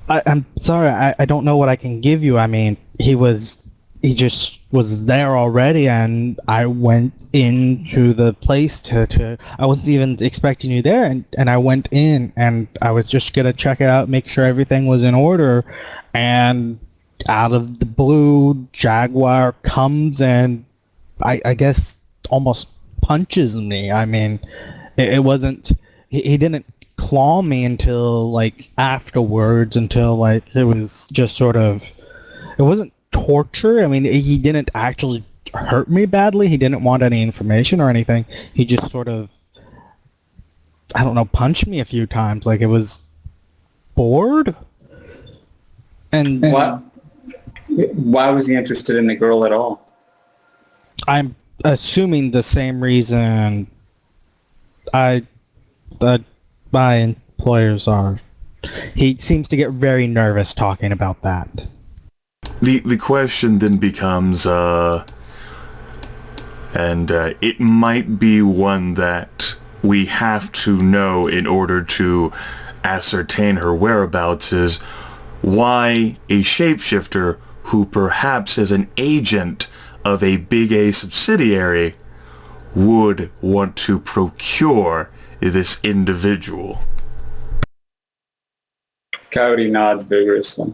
I'm sorry, I don't know what I can give you. I mean, he just was there already, and I went into the place I wasn't even expecting you there, and I went in, and I was just gonna check it out, make sure everything was in order, and out of the blue, Jaguar comes and I guess almost punches me. I mean, it wasn't, he didn't claw me until like afterwards, until like it was just sort of, it wasn't torture. I mean, he didn't actually hurt me badly. He didn't want any information or anything. He just sort of, I don't know, punched me a few times. Like it was bored. And why was he interested in the girl at all? I'm assuming the same reason my employers are. He seems to get very nervous talking about that. The question then becomes, it might be one that we have to know in order to ascertain her whereabouts, is why a shapeshifter who perhaps is an agent of a big A subsidiary would want to procure this individual. Coyote nods vigorously.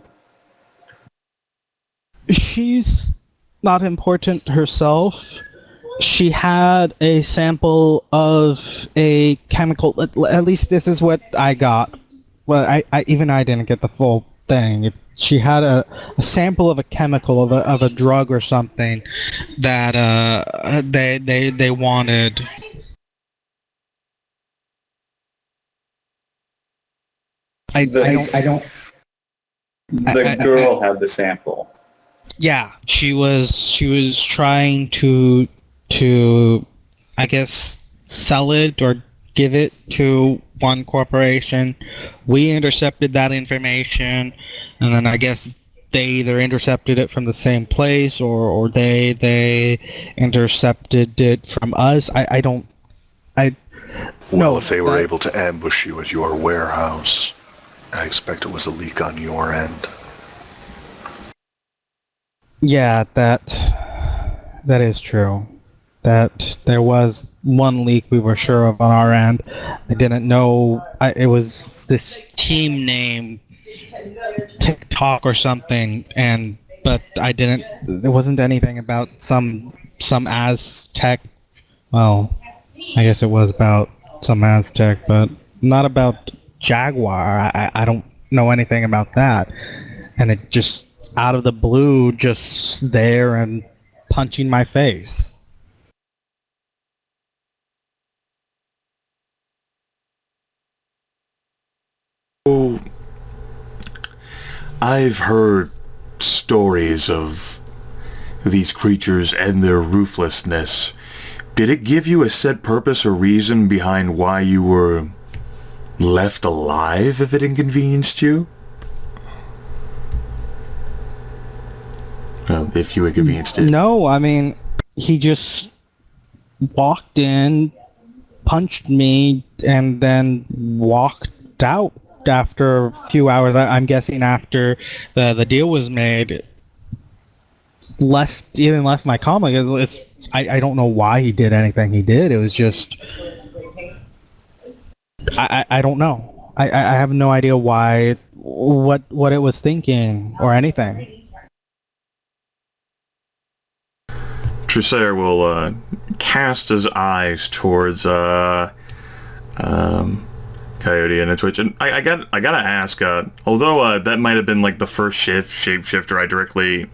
She's not important herself. She had a sample of a chemical, at least this is what I got. Well, I didn't get the full thing. She had a sample of a chemical, of a drug or something that they wanted. I don't. The girl had the sample. Yeah, she was trying to I guess sell it or give it to one corporation. We intercepted that information, and then I guess they either intercepted it from the same place or they intercepted it from us. Well, if they were able to ambush you at your warehouse, I expect it was a leak on your end. Yeah, that is true. That there was one leak we were sure of on our end. I didn't know it was this team name, TikTok or something, but I didn't. There wasn't anything about some Aztec. Well, I guess it was about some Aztec, but not about Jaguar. I don't know anything about that, and it just out of the blue, just there and punching my face. Oh, I've heard stories of these creatures and their ruthlessness. Did it give you a set purpose or reason behind why you were left alive if it inconvenienced you? Well, if you inconvenienced it. No, I mean, he just walked in, punched me, and then walked out after a few hours. I'm guessing after the deal was made. Left my comic. I don't know why he did anything he did. It was just... I don't know. I have no idea why, what it was thinking or anything. Trusair will cast his eyes towards Coyote and a Twitch, and I gotta ask. Although that might have been like the first shapeshifter I directly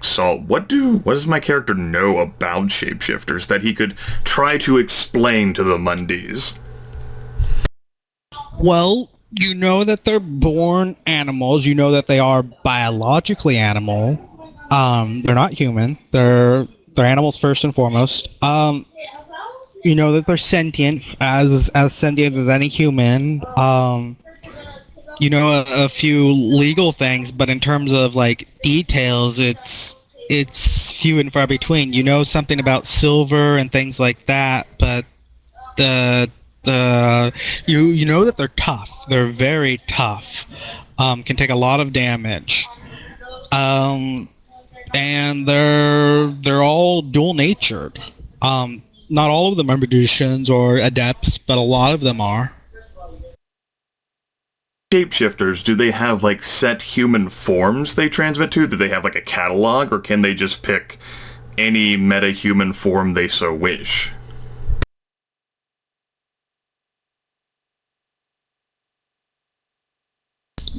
saw, what does my character know about shapeshifters that he could try to explain to the Mundies? Well, you know that they're born animals. You know that they are biologically animal. They're not human. They're animals first and foremost. You know that they're sentient, as sentient as any human. You know a few legal things, but in terms of like details, it's few and far between. You know something about silver and things like that, but you know that they're tough. They're very tough. can take a lot of damage. And they're all dual-natured. Not all of them are magicians or adepts, but a lot of them are. Shapeshifters, do they have like set human forms they transmit to? Do they have like a catalog, or can they just pick any meta-human form they so wish?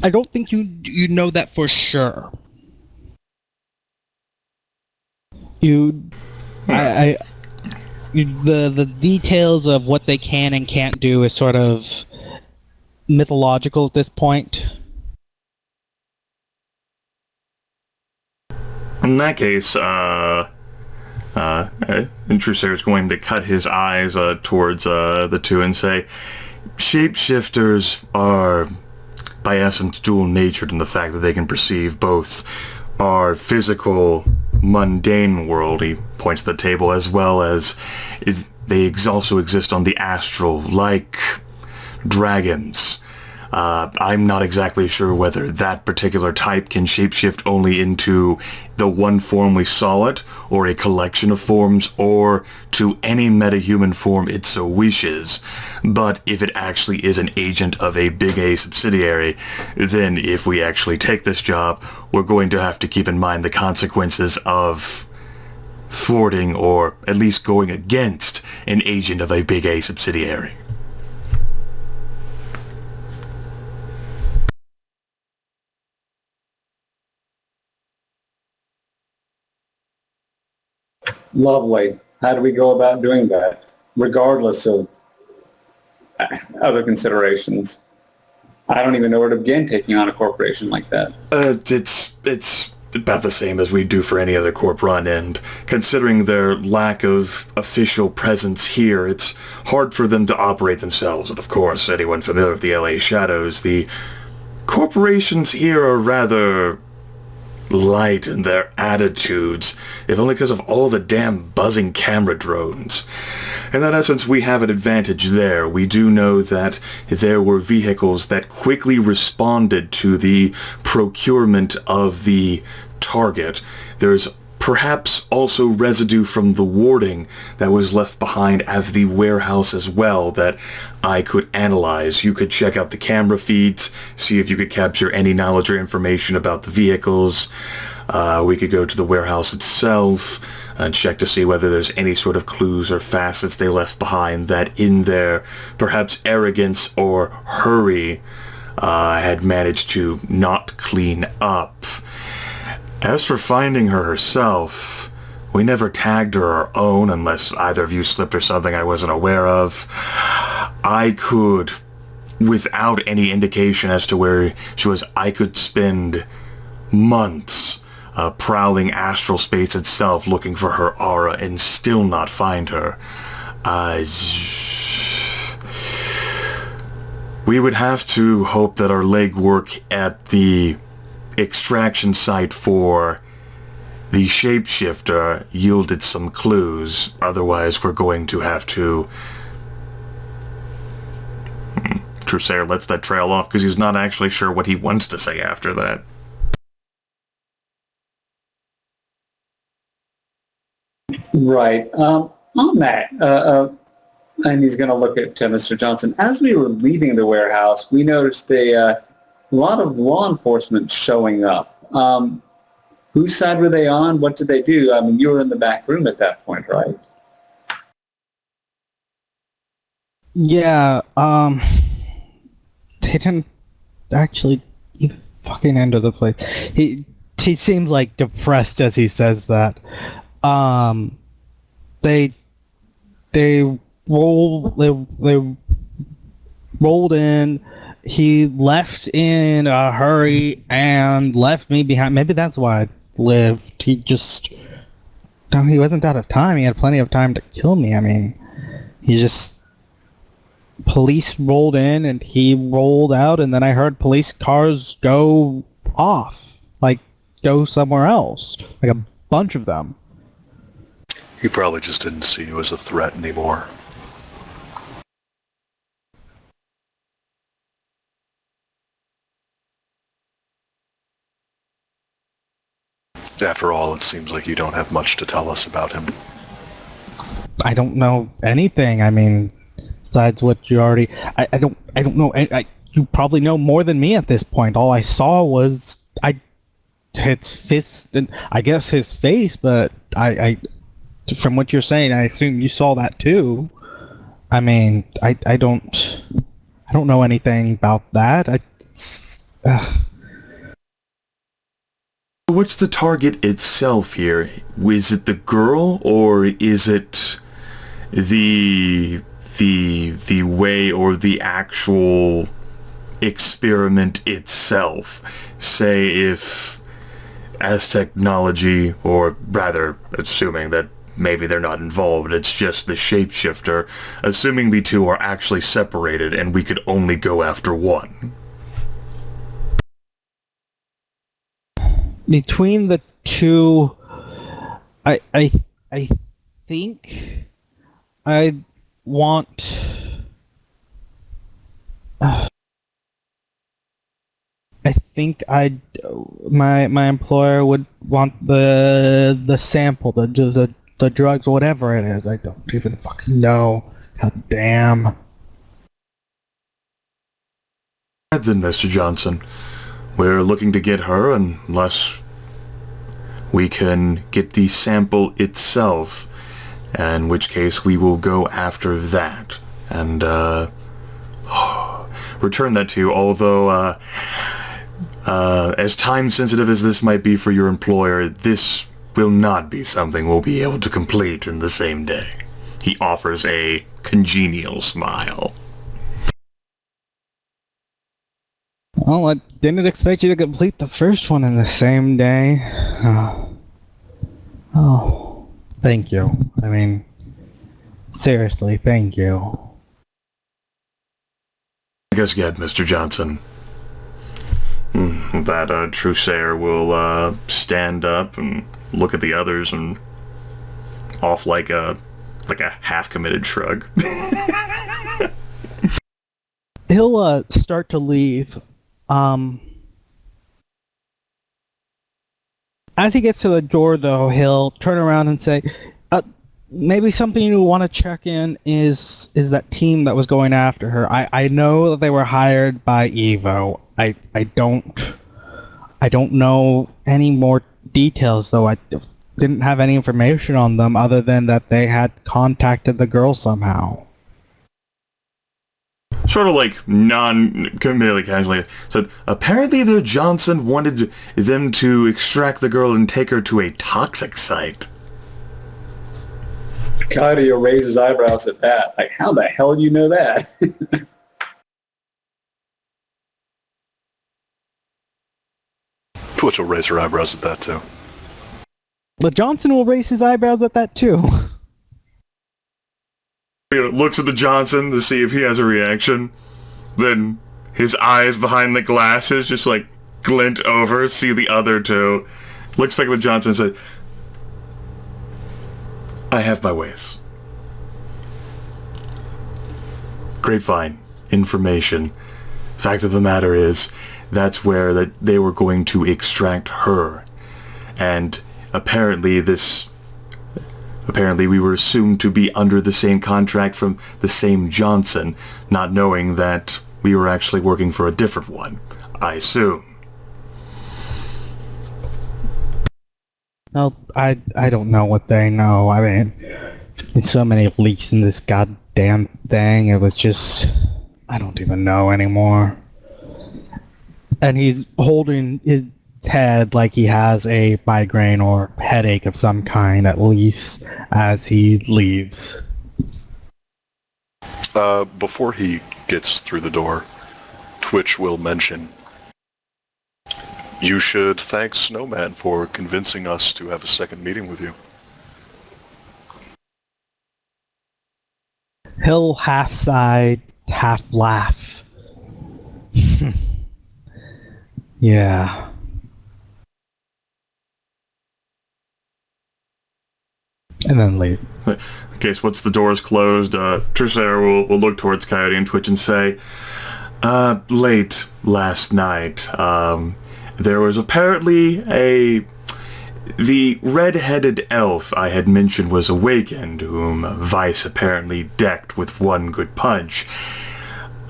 I don't think you know that for sure. The details of what they can and can't do is sort of mythological at this point. In that case, Intruser is going to cut his eyes towards the two and say, shapeshifters are, by essence, dual-natured in the fact that they can perceive both our physical, mundane world, he points to the table, as well as they also exist on the astral, like dragons. I'm not exactly sure whether that particular type can shapeshift only into the one form we saw it, or a collection of forms, or to any metahuman form it so wishes. But if it actually is an agent of a big A subsidiary, then if we actually take this job, we're going to have to keep in mind the consequences of thwarting, or at least going against, an agent of a big A subsidiary. Lovely. How do we go about doing that, regardless of other considerations? I don't even know where to begin taking on a corporation like that. It's about the same as we do for any other corp run, and considering their lack of official presence here, it's hard for them to operate themselves. And of course, anyone familiar with the LA Shadows, the corporations here are rather light in their attitudes, if only because of all the damn buzzing camera drones. In that essence, we have an advantage there. We do know that there were vehicles that quickly responded to the procurement of the target. There's perhaps also residue from the warding that was left behind at the warehouse as well that I could analyze. You could check out the camera feeds, see if you could capture any knowledge or information about the vehicles. We could go to the warehouse itself and check to see whether there's any sort of clues or facets they left behind that in their perhaps arrogance or hurry had managed to not clean up. As for finding her herself, we never tagged her our own unless either of you slipped her something I wasn't aware of. I could, without any indication as to where she was, I could spend months prowling astral space itself looking for her aura and still not find her. We would have to hope that our legwork at the extraction site for the shapeshifter yielded some clues. Otherwise, we're going to have to... Trusair lets that trail off because he's not actually sure what he wants to say after that. Right. On that, and he's going to look at Mr. Johnson. As we were leaving the warehouse, we noticed a lot of law enforcement showing up. Whose side were they on? What did they do? I mean, you were in the back room at that point, right? Yeah, they didn't actually even fucking enter the place. He seems like depressed as he says that. They rolled in. He left in a hurry and left me behind. Maybe that's why I lived. He wasn't out of time. He had plenty of time to kill me. I mean, police rolled in and he rolled out, and then I heard police cars go off, like go somewhere else, like a bunch of them. He probably just didn't see you as a threat anymore. After all, it seems like you don't have much to tell us about him. I don't know anything. I mean, besides what you already... I don't know... you probably know more than me at this point. All I saw was... his fist and I guess his face, but I from what you're saying, I assume you saw that too. I mean, I don't know anything about that. What's the target itself here? Is it the girl, or is it the way, or the actual experiment itself? Say if as technology, or rather assuming that maybe they're not involved, it's just the shapeshifter, assuming the two are actually separated and we could only go after one. Between the two, I think I want... I think my employer would want the sample, the drugs, whatever it is. I don't even fucking know. God damn. Then, Mr. Johnson, we're looking to get her unless we can get the sample itself, in which case we will go after that and return that to you, although as time-sensitive as this might be for your employer, this will not be something we'll be able to complete in the same day. He offers a congenial smile. Well, I didn't expect you to complete the first one in the same day. Oh, thank you. I mean, seriously, thank you. I guess get, Mr. Johnson. That Trusair will stand up and look at the others and off like a half-committed shrug. He'll start to leave. As he gets to the door, though, he'll turn around and say, maybe something you want to check in is that team that was going after her. I know that they were hired by Evo. I don't know any more details, though. I didn't have any information on them other than that they had contacted the girl somehow. Sort of like non-committally casually said, apparently the Johnson wanted them to extract the girl and take her to a toxic site. Coyote will raise his eyebrows at that. Like, how the hell do you know that? Twitch will raise her eyebrows at that, too. But Johnson will raise his eyebrows at that, too. Looks at the Johnson to see if he has a reaction. Then his eyes behind the glasses just like glint over, see the other two. Looks back at the Johnson and says, I have my ways. Grapevine. Information. Fact of the matter is, that's where they were going to extract her. And apparently we were assumed to be under the same contract from the same Johnson, not knowing that we were actually working for a different one. I assume. Well, I don't know what they know. I mean, there's so many leaks in this goddamn thing. It was just... I don't even know anymore. And he's holding his head like he has a migraine or headache of some kind, at least, as he leaves. Before he gets through the door, Twitch will mention, you should thank Snowman for convincing us to have a second meeting with you. He'll half sigh, half laugh. Yeah. And then leave. In case once the door's closed, Trusair will look towards Coyote and Twitch and say, late last night, there was apparently The red-headed elf I had mentioned was awakened, whom Vice apparently decked with one good punch.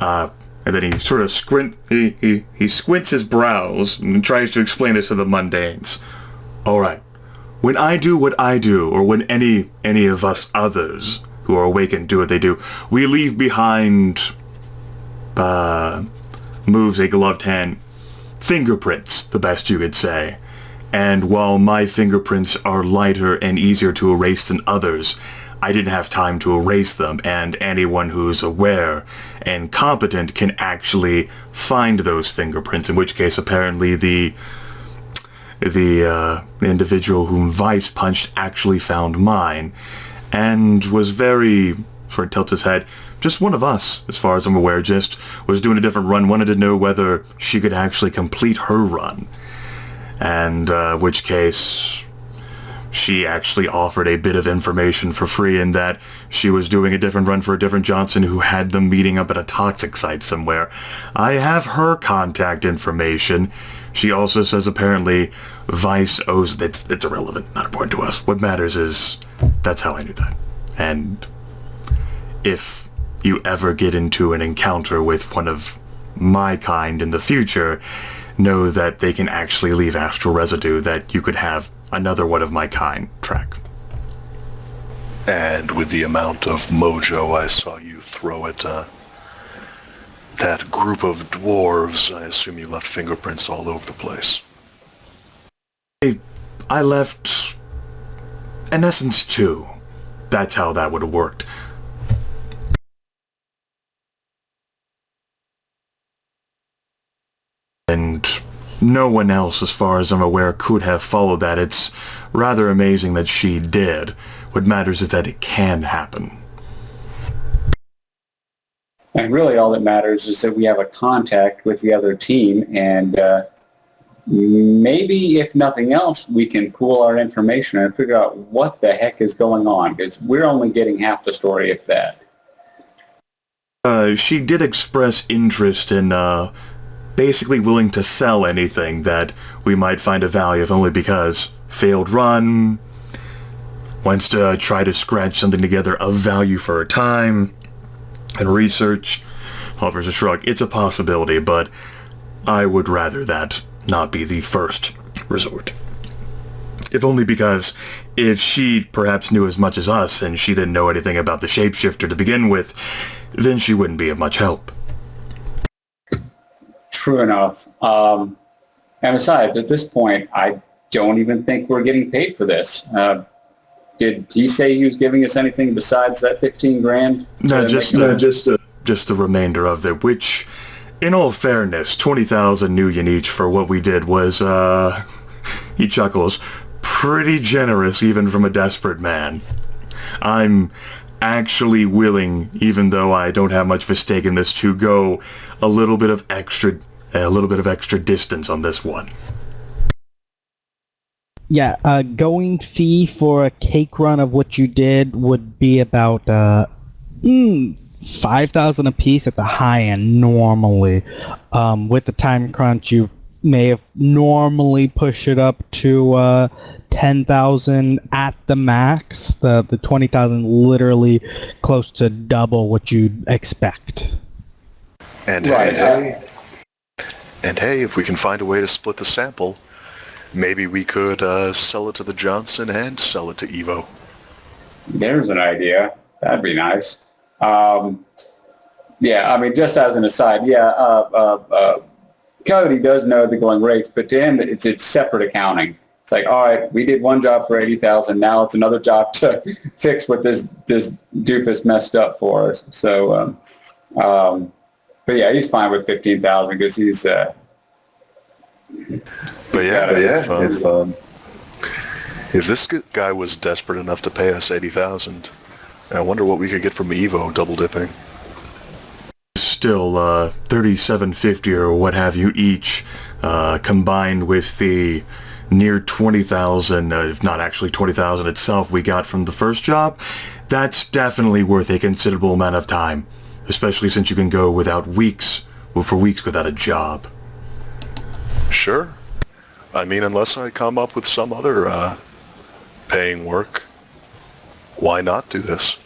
And then he sort of he squints his brows and tries to explain this to the mundanes. All right, when I do what I do, or when any of us others who are awakened do what they do, we leave behind, moves a gloved hand, fingerprints, the best you could say. And while my fingerprints are lighter and easier to erase than others, I didn't have time to erase them, and anyone who's aware and competent can actually find those fingerprints, in which case apparently the individual whom Vice punched actually found mine, and was very, sort of tilts his head, just one of us, as far as I'm aware, just was doing a different run, wanted to know whether she could actually complete her run. And which case she actually offered a bit of information for free in that she was doing a different run for a different Johnson who had them meeting up at a toxic site somewhere. I have her contact information. She also says apparently Vice owes... It's irrelevant, not important to us. What matters is that's how I knew that. And if you ever get into an encounter with one of my kind in the future, know that they can actually leave astral residue that you could have another one of my kind track. And with the amount of mojo I saw you throw at that group of dwarves, I assume you left fingerprints all over the place. I left, in essence, 2. That's how that would have worked. And no one else, as far as I'm aware, could have followed that. It's rather amazing that she did. What matters is that it can happen. And really all that matters is that we have a contact with the other team, and maybe, if nothing else, we can pool our information and figure out what the heck is going on, because we're only getting half the story, if that. She did express interest in, basically willing to sell anything that we might find of value, if only because failed run, wants to try to scratch something together of value for her time and research. Offers a shrug. It's a possibility, but I would rather that not be the first resort. If only because if she perhaps knew as much as us and she didn't know anything about the shapeshifter to begin with, then she wouldn't be of much help. True enough. And besides, at this point, I don't even think we're getting paid for this. Did he say he was giving us anything besides that 15 grand? No, just the remainder of it, which, in all fairness, 20,000 new yen each for what we did was, he chuckles, pretty generous even from a desperate man. I'm actually willing, even though I don't have much of a stake in this, to go a little bit of extra distance on this one. Yeah, going fee for a cake run of what you did would be about 5,000 apiece at the high end normally. With the time crunch, you may have normally pushed it up to 10,000 at the max. The 20,000 literally close to double what you'd expect. And Right. hey, if we can find a way to split the sample, maybe we could sell it to the Johnson and sell it to Evo. There's an idea. That'd be nice. Yeah, I mean, just as an aside, Cody does know the going rates, but to him, it's separate accounting. It's like, all right, we did one job for 80,000. Now it's another job to fix what this doofus messed up for us. So, but yeah, he's fine with 15,000 because he's. If this guy was desperate enough to pay us 80,000, I wonder what we could get from Evo double dipping. Still, 3750 or what have you each, combined with the near 20,000, if not actually 20,000 itself we got from the first job, that's definitely worth a considerable amount of time, especially since you can go for weeks without a job. Sure. I mean, unless I come up with some other paying work, why not do this?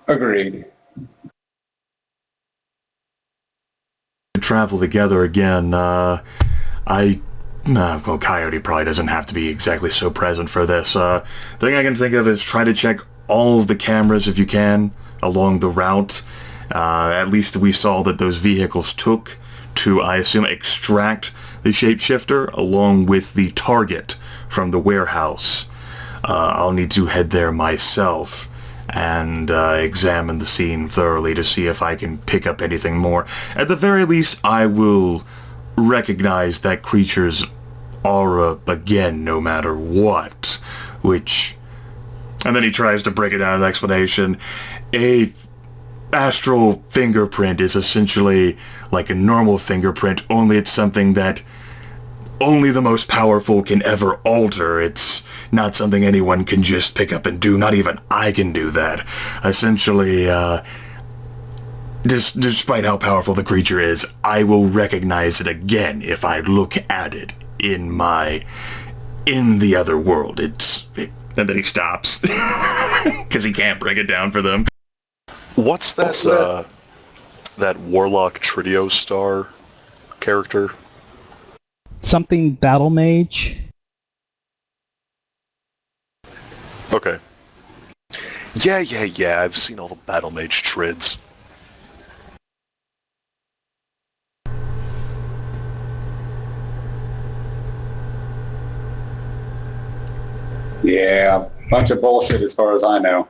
Agreed. Travel together again. Well, Coyote probably doesn't have to be exactly so present for this. The thing I can think of is try to check all of the cameras if you can along the route. At least we saw that those vehicles took to, I assume, extract the shapeshifter along with the target from the warehouse. I'll need to head there myself and examine the scene thoroughly to see if I can pick up anything more. At the very least, I will recognize that creature's aura again, no matter what. Which, and then he tries to break it down in an explanation. A astral fingerprint is essentially like a normal fingerprint, only it's something that only the most powerful can ever alter. It's not something anyone can just pick up and do. Not even I can do that. Essentially, despite how powerful the creature is, I will recognize it again if I look at it in the other world. And then he stops because he can't break it down for them. What's that Warlock Trio Star character? Something Battle Mage. Okay. Yeah, I've seen all the Battle Mage trids. Yeah, bunch of bullshit as far as I know.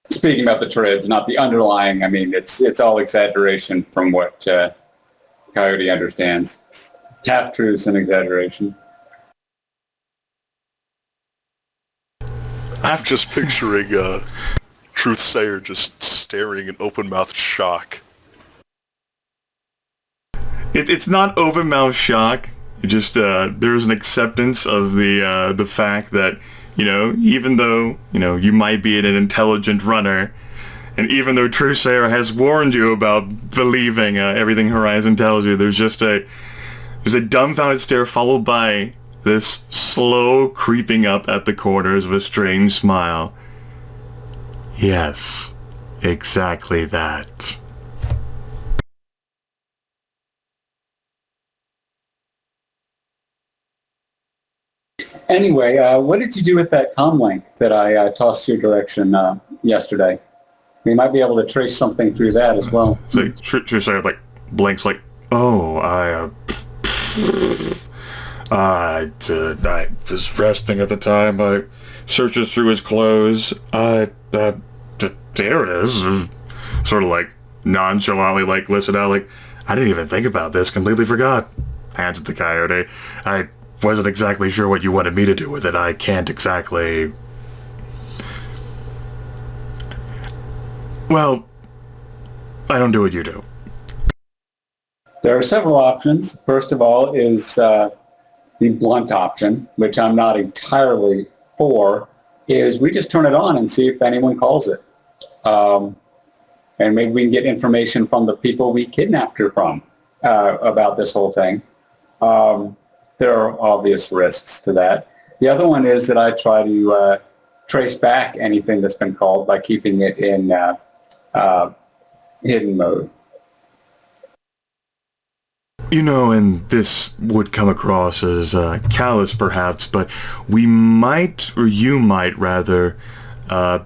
Speaking about the trids, not the underlying, I mean, it's all exaggeration from what Coyote understands. Half-truths and exaggeration. I'm just picturing Truthsayer just staring in open-mouthed shock. It's not open-mouth shock. It just there's an acceptance of the fact that, even though, you might be an intelligent runner, and even though Truthsayer has warned you about believing everything Horizon tells you, there's a dumbfounded stare followed by this slow creeping up at the corners of a strange smile. Yes, exactly that. Anyway, what did you do with that comm link that I tossed your direction yesterday? We might be able to trace something through that as well. So Truthsayer blinks I was resting at the time. I searches through his clothes. There it is. Sort of nonchalantly listen out. I didn't even think about this. Completely forgot. Hands it to Coyote. I wasn't exactly sure what you wanted me to do with it. I can't exactly... Well, I don't do what you do. There are several options. First of all is the blunt option, which I'm not entirely for, is we just turn it on and see if anyone calls it. And maybe we can get information from the people we kidnapped her from about this whole thing. There are obvious risks to that. The other one is that I try to trace back anything that's been called by keeping it in hidden mode. And this would come across as callous perhaps, but we might, or you might rather,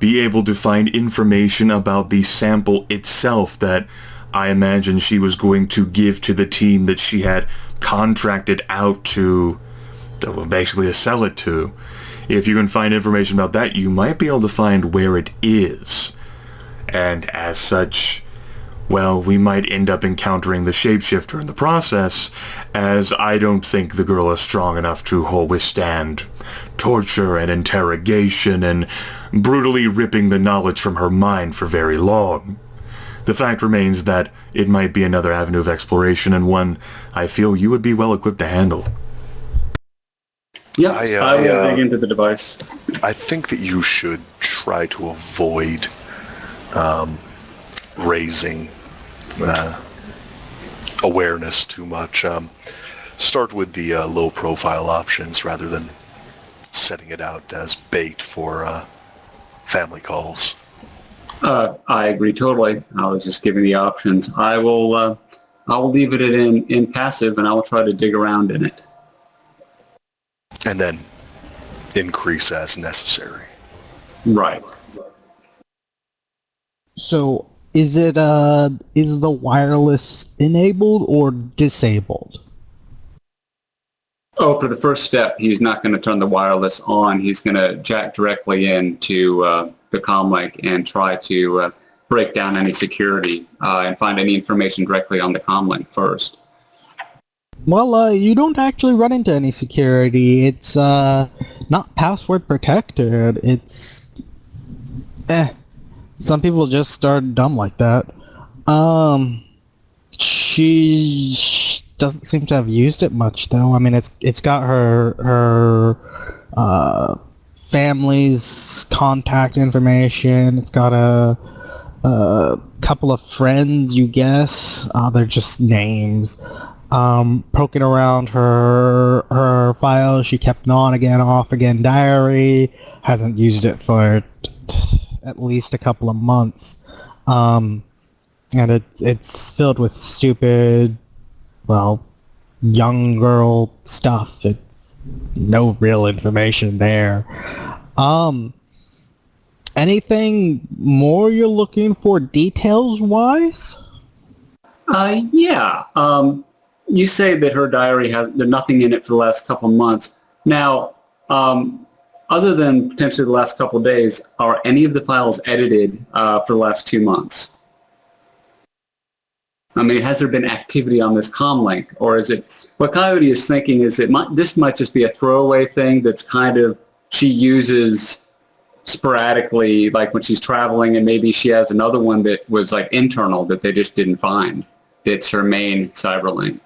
be able to find information about the sample itself that I imagine she was going to give to the team that she had contracted out to, basically sell it to. If you can find information about that, you might be able to find where it is. And as such, well, we might end up encountering the shapeshifter in the process, as I don't think the girl is strong enough to withstand torture and interrogation and brutally ripping the knowledge from her mind for very long. The fact remains that it might be another avenue of exploration, and one I feel you would be well equipped to handle. Yeah, I will dig into the device. I think that you should try to avoid raising awareness too much. Start with the low-profile options rather than setting it out as bait for family calls. I agree totally. I was just giving the options. I will leave it in passive, and I will try to dig around in it. And then increase as necessary. Right. So, is it is the wireless enabled or disabled? Oh, for the first step, he's not going to turn the wireless on. He's going to jack directly into the comlink and try to break down any security and find any information directly on the comlink first. Well, you don't actually run into any security. It's not password protected. It's some people just are dumb like that. She doesn't seem to have used it much though. I mean, it's got her family's contact information. It's got a couple of friends, you guess. They're just names. Poking around her files, she kept an on again, off again diary. Hasn't used it for at least a couple of months. And it's filled with stupid, well, young girl stuff. It's no real information there. Anything more you're looking for details-wise? Yeah. You say that her diary there's nothing in it for the last couple of months. Now, other than potentially the last couple of days, are any of the files edited for the last 2 months? I mean, has there been activity on this comlink, or is it, what Coyote is thinking is this might just be a throwaway thing that's kind of, she uses sporadically, like when she's traveling, and maybe she has another one that was like internal that they just didn't find. That's her main cyberlink.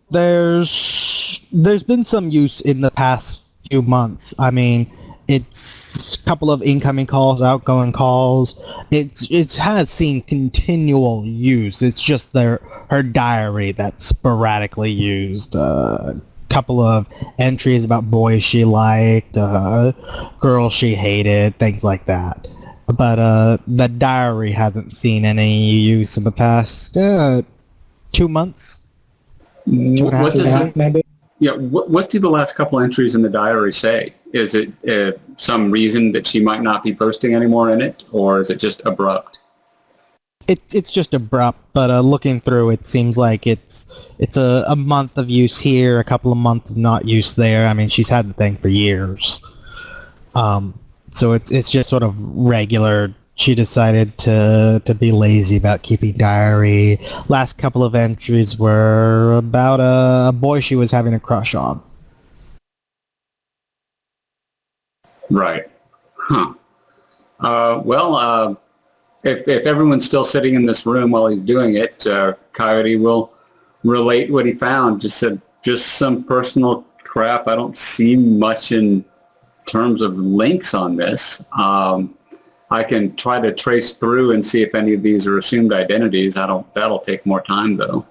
There's been some use in the past few months. I mean, it's a couple of incoming calls, outgoing calls. It has seen continual use. It's just her diary that's sporadically used. Couple of entries about boys she liked, girls she hated, things like that. But the diary hasn't seen any use in the past 2 months. What does it, maybe? yeah, what do the last couple entries in the diary say? Is it some reason that she might not be posting anymore in it, or is it just abrupt? It's just abrupt, but looking through, it seems like it's a month of use here, a couple of months of not use there. I mean, she's had the thing for years. So it's just sort of regular. She decided to be lazy about keeping diary. Last couple of entries were about a boy she was having a crush on. Right. Huh. If everyone's still sitting in this room while he's doing it, Coyote will relate what he found. Just some personal crap. I don't see much in terms of links on this. I can try to trace through and see if any of these are assumed identities. That'll take more time though.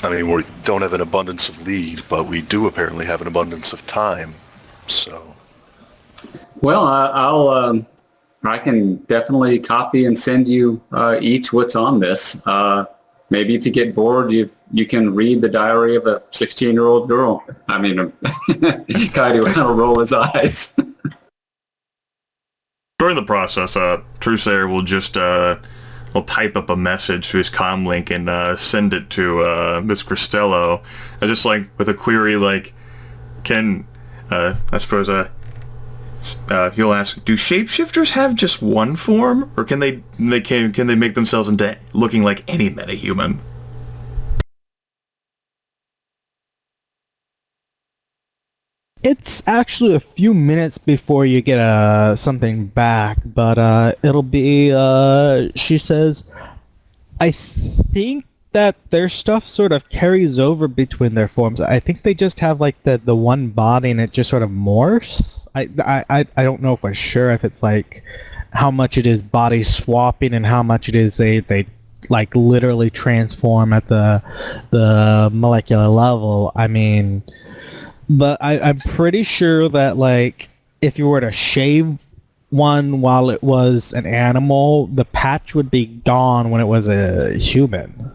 I mean, we don't have an abundance of lead, but we do apparently have an abundance of time, so... Well, I can definitely copy and send you each what's on this. Maybe if you get bored, you can read the diary of a 16-year-old girl. I mean, Coyote will kind of roll his eyes. During the process, Trusair will just will type up a message to his comlink and send it to Miss Cristello, just like with a query like, can I suppose he'll ask, do shapeshifters have just one form, or can they make themselves into looking like any metahuman? It's actually a few minutes before you get something back, but it'll be, she says, I think that their stuff sort of carries over between their forms. I think they just have like the one body and it just sort of morphs. I don't know for sure if it's like how much it is body swapping and how much it is they like literally transform at the molecular level. I mean, but I'm pretty sure that like if you were to shave one while it was an animal, the patch would be gone when it was a human.